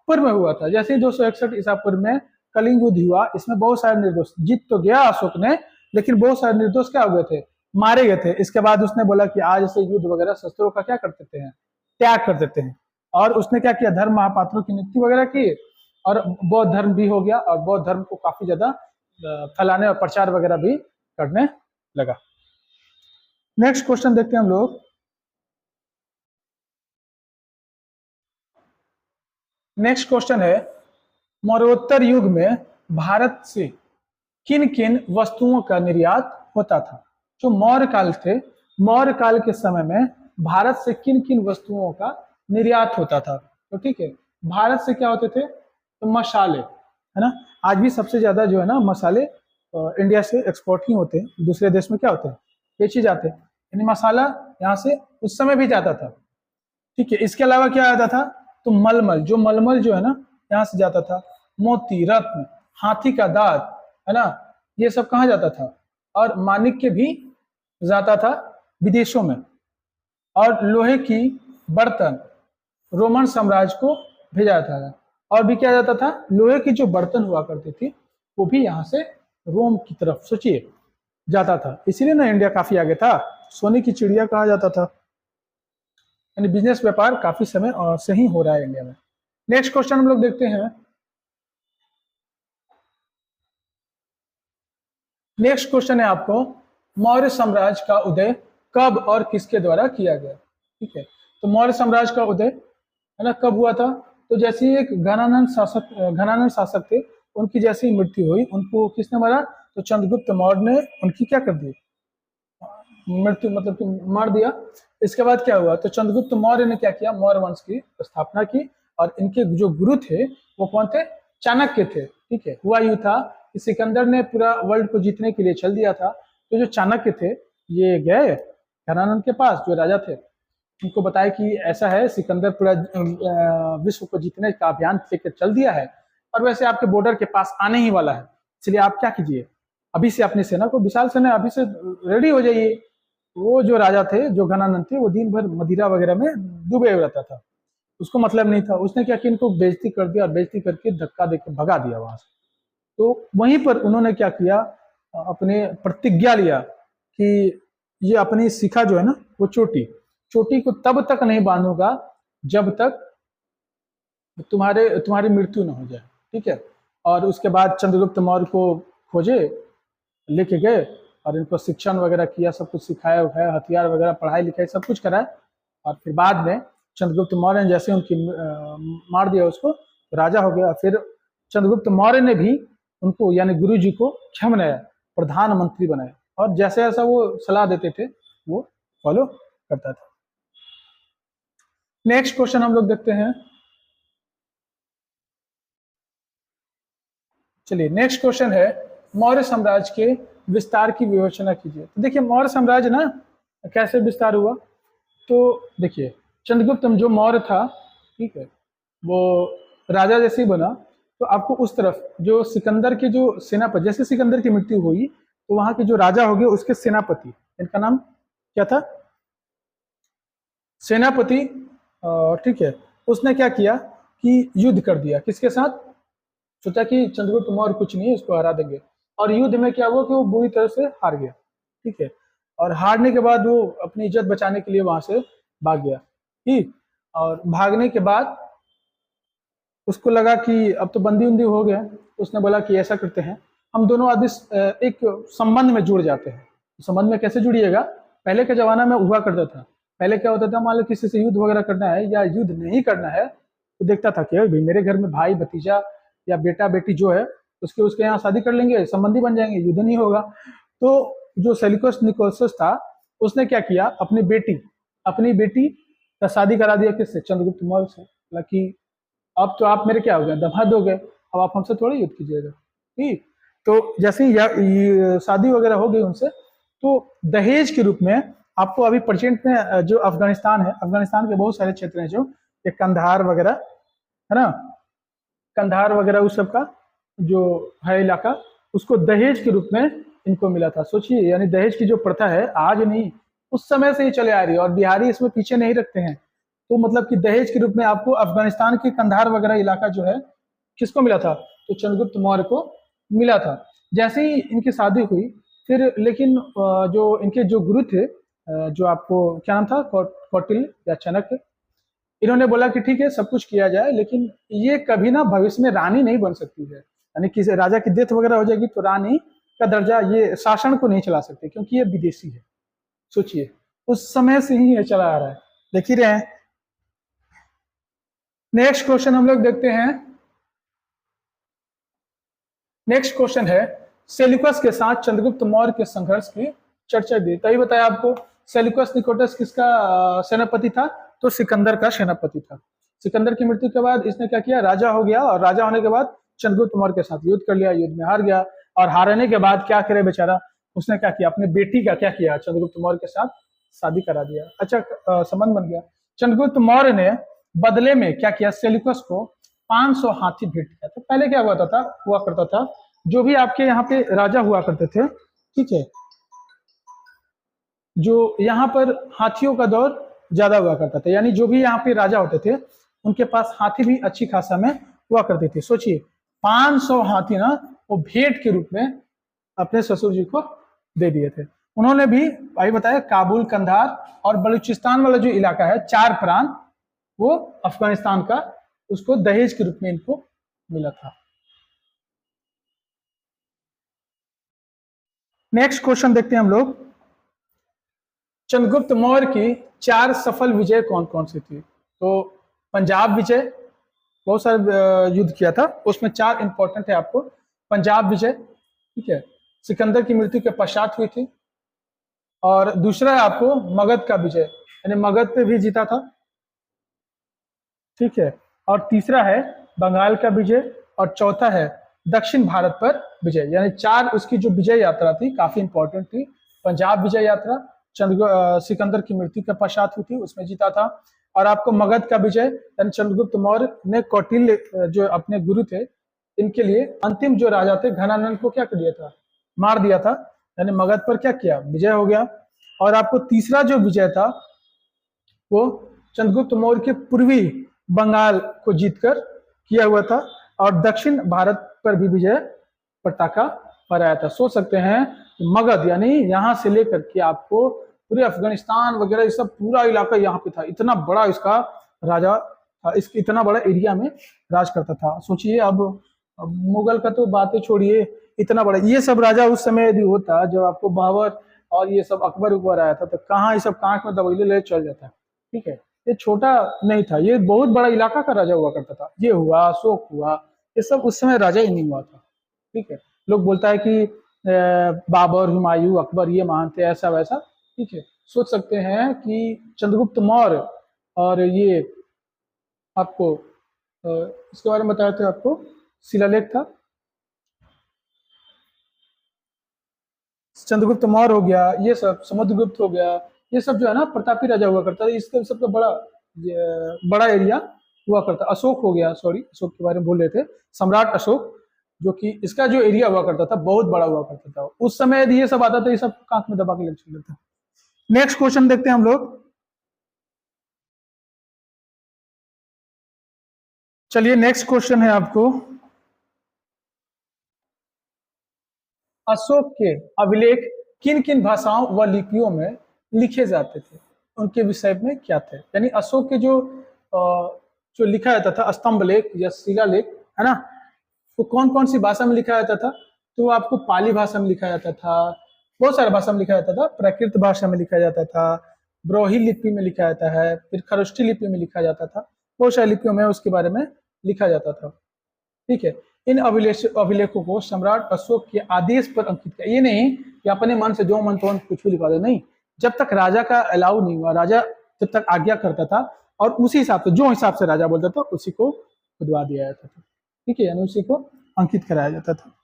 पूर्व में हुआ था। जैसे ही 261 ईसा पूर्व में कलिंग युद्ध हुआ, इसमें बहुत सारे निर्दोष, जीत तो गया अशोक ने, लेकिन बहुत सारे निर्दोष क्या हो गए थे, मारे गए थे। इसके बाद उसने बोला कि आज से युद्ध वगैरह शस्त्रों का क्या कर देते हैं, त्याग कर देते हैं। और उसने क्या किया, धर्म महापात्रों की नियुक्ति वगैरह की और बौद्ध धर्म भी हो गया और बौद्ध धर्म को काफी ज्यादा फैलाने और प्रचार वगैरह भी करने लगा। नेक्स्ट क्वेश्चन देखते हैं हम लोग। नेक्स्ट क्वेश्चन है, मौर्योत्तर युग में भारत से किन किन वस्तुओं का निर्यात होता था। जो मौर्य काल थे, मौर्य काल के समय में भारत से किन किन वस्तुओं का निर्यात होता था। तो ठीक है, भारत से क्या होते थे, तो मसाले, है ना। आज भी सबसे ज्यादा जो है ना मसाले इंडिया से एक्सपोर्ट ही होते हैं, दूसरे देश में क्या होते हैं, बेचे जाते हैं। यानी मसाला यहाँ से उस समय भी जाता था। ठीक है, इसके अलावा क्या आता था, तो मलमल, जो मलमल जो है ना यहाँ से जाता था, मोती, रत्न, हाथी का दांत, है ना, ये सब कहाँ जाता था, और माणिक्य भी जाता था विदेशों में। और लोहे की बर्तन रोमन साम्राज्य को भेजा जाता था। और भी क्या जाता था, लोहे की जो बर्तन हुआ करती थी वो भी यहाँ से रोम की तरफ सोचिए जाता था। इसीलिए ना इंडिया काफी आगे था, सोने की चिड़िया कहा जाता था। यानी बिजनेस व्यापार काफी समय से ही हो रहा है इंडिया में। नेक्स्ट क्वेश्चन हम लोग देखते हैं। नेक्स्ट क्वेश्चन है आपको, मौर्य साम्राज्य का उदय कब और किसके द्वारा किया गया। ठीक है, तो मौर्य साम्राज्य का उदय है ना कब हुआ था, तो जैसे ही एक घनानंद शासक थे, उनकी जैसे ही मृत्यु हुई, उनको किसने मारा? तो चंद्रगुप्त मौर्य ने उनकी क्या कर दी? मृत्यु मतलब कि मार दिया। इसके बाद क्या हुआ? तो चंद्रगुप्त मौर्य ने क्या किया? मौर्य वंश की स्थापना की। और इनके जो गुरु थे वो कौन थे? चाणक्य थे। ठीक है, हुआ यूं था कि सिकंदर ने पूरा वर्ल्ड को जीतने के लिए चल दिया था। तो जो चाणक्य थे ये गए घनानंद के पास, जो राजा थे, उनको बताया कि ऐसा है, सिकंदर पूरा विश्व को जीतने का अभियान लेकर चल दिया है, और वैसे आपके बॉर्डर के पास आने ही वाला है, इसलिए आप क्या कीजिए, अभी से अपनी सेना को, विशाल सेना, अभी से रेडी हो जाइए। वो जो राजा थे, जो घनानंद थे, वो दिन भर मदिरा वगैरह में डूबे हुए रहता था, उसको मतलब नहीं था। उसने क्या किया? इनको बेइज्जती कर दिया, और बेइज्जती करके धक्का देकर भगा दिया वहां से। तो वहीं पर उन्होंने क्या किया? अपने प्रतिज्ञा लिया कि ये अपनी शिखा जो है ना, वो चोटी को तब तक नहीं बांधूंगा जब तक तुम्हारी मृत्यु न हो जाए। ठीक है। और उसके बाद चंद्रगुप्त मौर्य को खोजे, लेके गए, और इनको शिक्षण वगैरह किया, सब कुछ सिखाया उखाया, हथियार वगैरह, पढ़ाई लिखाई सब कुछ कराया। और फिर बाद में चंद्रगुप्त मौर्य ने जैसे उनकी मार दिया उसको, राजा हो गया। फिर चंद्रगुप्त मौर्य ने भी उनको, यानी गुरु जी को क्या बनाया? प्रधानमंत्री बनाया। और जैसे जैसा वो सलाह देते थे वो फॉलो करता था। नेक्स्ट क्वेश्चन हम लोग देखते हैं। चलिए, नेक्स्ट क्वेश्चन है, मौर्य साम्राज्य के विस्तार की विवेचना कीजिए। तो देखिए, मौर्य साम्राज्य ना कैसे विस्तार हुआ? तो देखिए, चंद्रगुप्त जो मौर्य था, ठीक है, वो राजा जैसे ही बना, तो आपको उस तरफ जो सिकंदर के जो सेनापति, जैसे सिकंदर की मृत्यु हुई, तो वहां के जो राजा हो गए, उसके सेनापति, इनका नाम क्या था? सेनापति। ठीक है, उसने क्या किया कि युद्ध कर दिया। किसके साथ? सोचा कि चंद्रगुप्त मौर्य कुछ नहीं है, इसको हरा देंगे। और युद्ध में क्या हुआ कि वो बुरी तरह से हार गया। ठीक है। और हारने के बाद वो अपनी इज्जत बचाने के लिए वहां से भाग गया। ठीक। और भागने के बाद उसको लगा कि अब तो बंदी उंदी हो गया। उसने बोला कि ऐसा करते हैं, हम दोनों आदमी एक संबंध में जुड़ जाते हैं। संबंध में कैसे जुड़िएगा? पहले के जमाना में हुआ करता था, पहले क्या होता था, मान लो किसी से युद्ध वगैरह करना है या युद्ध नहीं करना है, तो देखता था कि भाई मेरे घर में भाई भतीजा या बेटा बेटी जो है, उसके यहाँ शादी कर लेंगे, संबंधी बन जाएंगे, युद्ध नहीं होगा। तो जो सेल्यूकस निकोलसस था, उसने क्या किया? अपनी बेटी का शादी करा दिया। किससे? चंद्रगुप्त मौर्य से। हालांकि अब तो आप मेरे क्या हो गए? दामाद हो गए, अब आप हमसे थोड़ा युद्ध कीजिएगा। ठीक। तो जैसे ही शादी वगैरह हो गई उनसे, तो दहेज के रूप में आपको अभी प्रेजेंट में जो अफगानिस्तान है, अफगानिस्तान के बहुत सारे क्षेत्र हैं, जो ये कंधार वगैरह है ना, कंधार वगैरह उस सब का जो है इलाका, उसको दहेज के रूप में इनको मिला था। सोचिए, यानी दहेज की जो प्रथा है, आज नहीं, उस समय से ही चले आ रही है, और बिहारी इसमें पीछे नहीं रखते हैं। तो मतलब कि दहेज के रूप में आपको अफगानिस्तान के कंधार वगैरह इलाका जो है, किसको मिला था? तो चंद्रगुप्त मौर्य को मिला था। जैसे ही इनकी शादी हुई, फिर लेकिन जो इनके जो गुरु थे, जो आपको क्या नाम था, कौटिल्य या चाणक्य, इन्होंने बोला कि ठीक है, सब कुछ किया जाए, लेकिन ये कभी ना भविष्य में रानी नहीं बन सकती है। यानी किसी राजा की डेथ वगैरह हो जाएगी तो रानी का दर्जा, ये शासन को नहीं चला सकते, क्योंकि ये विदेशी है। सोचिए, उस समय से ही ये चला आ रहा है, देख ही रहे हैं। नेक्स्ट क्वेश्चन हम लोग देखते हैं। नेक्स्ट क्वेश्चन है, सेल्यूकस के साथ चंद्रगुप्त मौर्य के संघर्ष की चर्चा दी। तभी बताया आपको, सेल्यूकस निकोटस किसका सेनापति था? तो सिकंदर का सेनापति था। सिकंदर की मृत्यु के बाद इसने क्या किया? राजा हो गया, और राजा होने के बाद चंद्रगुप्त मौर्य के साथ युद्ध कर लिया, युद्ध में हार गया। और हारने के बाद क्या करे बेचारा, उसने क्या किया? अपने बेटी का क्या किया? चंद्रगुप्त मौर्य के साथ शादी करा दिया। अच्छा, संबंध बन गया। चंद्रगुप्त मौर्य ने बदले में क्या किया? सेल्यूकस को 500 हाथी भेंट किया। तो पहले क्या हुआ करता था, जो भी आपके यहाँ पे राजा हुआ करते थे, ठीक है, जो यहाँ पर हाथियों का दौर ज्यादा हुआ करता था, यानी जो भी यहाँ पे राजा होते थे, उनके पास हाथी भी अच्छी खासा में हुआ करते थे। सोचिए, 500 हाथी ना वो भेंट के रूप में अपने ससुर जी को दे दिए थे। उन्होंने भी भाई बताया, काबुल, कंधार और बलूचिस्तान वाला जो इलाका है, 4 प्रांत, वो अफगानिस्तान का, उसको दहेज के रूप में इनको मिला था। नेक्स्ट क्वेश्चन देखते हैं हम लोग। चंद्रगुप्त मौर्य की 4 सफल विजय कौन कौन सी थी? तो पंजाब विजय, बहुत सारे युद्ध किया था, उसमें 4 इंपॉर्टेंट है आपको। पंजाब विजय, ठीक है, सिकंदर की मृत्यु के पश्चात हुई थी। और दूसरा है आपको मगध का विजय, यानी मगध पे भी जीता था, ठीक है। और तीसरा है बंगाल का विजय, और चौथा है दक्षिण भारत पर विजय। यानी 4 उसकी जो विजय यात्रा थी काफी इंपॉर्टेंट थी। पंजाब विजय यात्रा सिकंदर की मृत्यु के पश्चात हुई थी, उसमें जीता था। और आपको मगध का विजय, यानी चंद्रगुप्त मौर्य ने कौटिल्य जो अपने गुरु थे इनके लिए अंतिम जो राजा थे घनानंद को क्या कर दिया था, मार दिया था, यानी मगध पर क्या किया, विजय हो गया। और आपको तीसरा जो विजय था वो चंद्रगुप्त मौर्य के पूर्वी बंगाल को जीतकर किया हुआ था, और दक्षिण भारत पर भी विजय पताका फहराया था। सोच सकते हैं मगध यानी यहाँ से लेकर के आपको पूरे अफगानिस्तान वगैरह ये सब पूरा इलाका यहाँ पे था, इतना बड़ा इसका राजा था, इस इतना बड़ा एरिया में राज करता था। सोचिए अब मुगल का तो बातें छोड़िए, इतना बड़ा ये सब राजा उस समय यदि होता जब आपको बाबर और ये सब अकबर उकबर आया था, तो कहाँ ये सब कांख में दबैले ले चल जाता, ठीक है। ये छोटा नहीं था, ये बहुत बड़ा इलाका का राजा हुआ करता था। ये हुआ, अशोक हुआ, ये सब उस समय राजा ही नहीं हुआ था, ठीक है। लोग बोलता है कि बाबर, हुमायूं, अकबर ये महान थे, ऐसा वैसा, ठीक है। सोच सकते हैं कि चंद्रगुप्त मौर्य और ये आपको इसके बारे में बताया था आपको, शिलालेख था, चंद्रगुप्त मौर्य हो गया, ये सब समुद्रगुप्त हो गया, ये सब जो है ना प्रतापी राजा हुआ करता था, इसके सबका बड़ा एरिया हुआ करता। अशोक हो गया, सॉरी अशोक के बारे में भूल रहे थे, सम्राट अशोक, जो कि इसका जो एरिया हुआ करता था बहुत बड़ा हुआ करता था। उस समय यदि ये सब आता था, ये सब कांख में दबा के ले चल लेता। नेक्स्ट क्वेश्चन देखते हैं हम लोग। चलिए नेक्स्ट क्वेश्चन है आपको, अशोक के अभिलेख किन किन भाषाओं व लिपियों में लिखे जाते थे, उनके विषय में क्या थे। यानी अशोक के जो लिखा जाता था स्तंभ लेख या शिलालेख, है ना, तो कौन कौन सी भाषा में लिखा जाता था, तो आपको पाली भाषा में लिखा जाता था, बहुत सारे भाषा में लिखा जाता था, प्राकृत भाषा में लिखा जाता था, ब्रोही लिपि में लिखा जाता है, फिर खरोष्ठी लिपि में लिखा जाता था, बहुत सारी लिपियों में उसके बारे में लिखा जाता था, ठीक है। इन अभिलेखों को सम्राट अशोक के आदेश पर अंकित किया। ये नहीं कि अपने मन से जो मन तो कुछ भी लिखा दे, नहीं, जब तक राजा का अलाउ नहीं हुआ, राजा जब तक आज्ञा करता था और उसी हिसाब से जो हिसाब से राजा बोलता था उसी को खुदवा दिया जाता था, ठीक है, यानी उसी को अंकित कराया जाता था।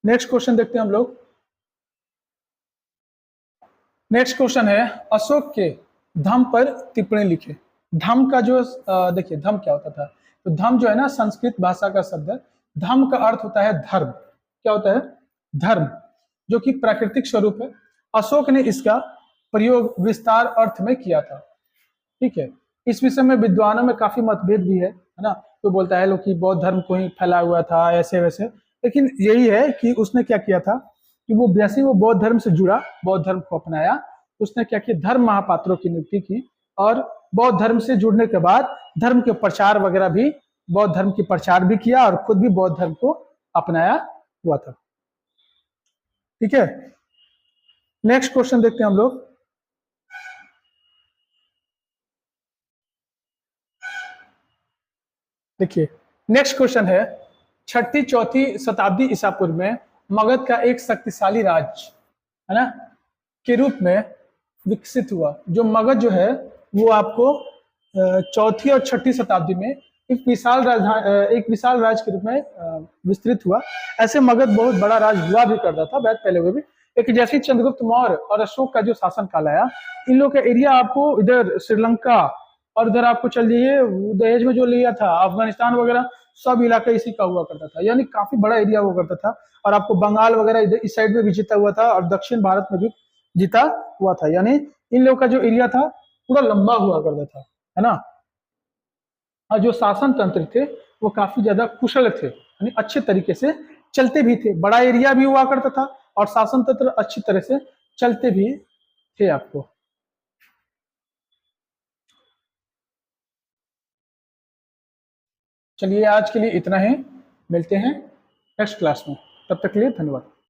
नेक्स्ट क्वेश्चन देखते हैं हम लोग। नेक्स्ट क्वेश्चन है अशोक के धम्म पर टिप्पणी लिखे। धम्म का जो देखिए धम्म क्या होता था, तो धम्म जो है ना संस्कृत भाषा का शब्द है। धम्म का अर्थ होता है धर्म, क्या होता है, धर्म, जो कि प्राकृतिक स्वरूप है। अशोक ने इसका प्रयोग विस्तार अर्थ में किया था, ठीक है। इस विषय में विद्वानों में काफी मतभेद भी है ना, तो बोलता है लोग कि बौद्ध धर्म को ही फैला हुआ था ऐसे वैसे, लेकिन यही है कि उसने क्या किया था कि वो जैसे वो बौद्ध धर्म से जुड़ा, बौद्ध धर्म को अपनाया, उसने क्या किया, धर्म महापात्रों की नियुक्ति की, और बौद्ध धर्म से जुड़ने के बाद धर्म के प्रचार वगैरह भी, बौद्ध धर्म की प्रचार भी किया और खुद भी बौद्ध धर्म को अपनाया हुआ था, ठीक है। नेक्स्ट क्वेश्चन देखते हैं हम लोग। देखिए नेक्स्ट क्वेश्चन है, छठी चौथी शताब्दी ईसा पूर्व में मगध का एक शक्तिशाली राज्य, है ना, के रूप में विकसित हुआ। जो मगध जो है वो आपको चौथी और छठी शताब्दी में एक विशाल राज्य के रूप में विस्तृत हुआ। ऐसे मगध बहुत बड़ा राज्य हुआ भी करता था बहुत पहले हुए भी, लेकिन जैसे चंद्रगुप्त मौर्य और अशोक का जो शासन काल आया, इन लोग का एरिया आपको इधर श्रीलंका और इधर आपको चल जाइए दहेज में जो लिया था अफगानिस्तान वगैरह, सब इलाका इसी का हुआ करता था, यानी काफी बड़ा एरिया हुआ करता था। और आपको बंगाल वगैरह इधर इस साइड में भी जीता हुआ था, और दक्षिण भारत में भी जीता हुआ था, यानी इन लोगों का जो एरिया था पूरा लंबा हुआ करता था, है ना। और जो शासन तंत्र थे वो काफी ज्यादा कुशल थे, यानी अच्छे तरीके से चलते भी थे, बड़ा एरिया भी हुआ करता था और शासन तंत्र अच्छी तरह से चलते भी थे आपको। चलिए आज के लिए इतना ही, मिलते हैं नेक्स्ट क्लास में, तब तक के लिए धन्यवाद।